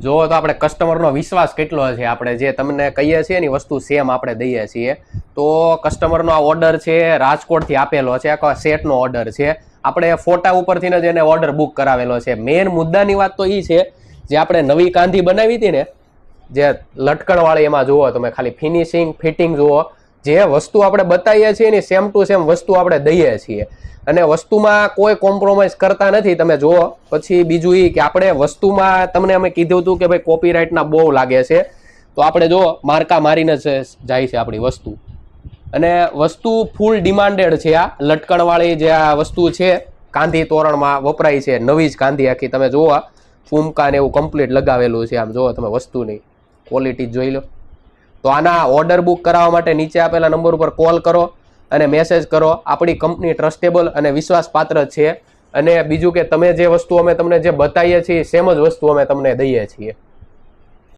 જો તો આપણે કસ્ટમરનો વિશ્વાસ કેટલો છે, આપણે જે તમને કહીએ છીએ ને વસ્તુ સેમ આપણે દઈએ છીએ. તો કસ્ટમરનો આ ઓર્ડર છે રાજકોટથી આપેલો છે, આખા સેટનો ઓર્ડર છે. આપણે ફોટા ઉપરથી જ એને ઓર્ડર બુક કરાવેલો છે. મેઇન મુદ્દાની વાત તો એ છે, જે આપણે નવી કાંધી બનાવી હતી ને, જે લટકણવાળી, એમાં જુઓ તમે ખાલી ફિનિશિંગ ફિટિંગ જુઓ. જે વસ્તુ આપણે બતાવીએ છીએ ને સેમ ટુ સેમ વસ્તુ આપણે દઈએ છીએ, અને વસ્તુમાં કોઈ કોમ્પ્રોમાઇઝ કરતા નથી. તમે જુઓ. પછી બીજું એ કે આપણે વસ્તુમાં તમને અમે કીધું હતું કે ભાઈ કોપીરાઇટના બહુ લાગે છે, તો આપણે જો માર્કા મારીને જ જાય છે આપણી વસ્તુ. અને વસ્તુ ફૂલ ડિમાન્ડેડ છે. આ લટકણવાળી જે આ વસ્તુ છે કાંધી તોરણમાં વપરાય છે, નવી જ કાંધી આખી. તમે જુઓ ફૂમકા ને એવું કમ્પ્લીટ લગાવેલું છે. આમ જુઓ તમે વસ્તુની ક્વોલિટી જોઈ લો. તો આના ઓર્ડર બુક કરાવવા માટે નીચે આપેલા નંબર ઉપર કોલ કરો અને મેસેજ કરો. આપણી કંપની ટ્રસ્ટેબલ અને વિશ્વાસપાત્ર છે. અને બીજું કે તમે જે વસ્તુ અમે તમને જે બતાવીએ છીએ સેમ જ વસ્તુ અમે તમને દઈએ છીએ.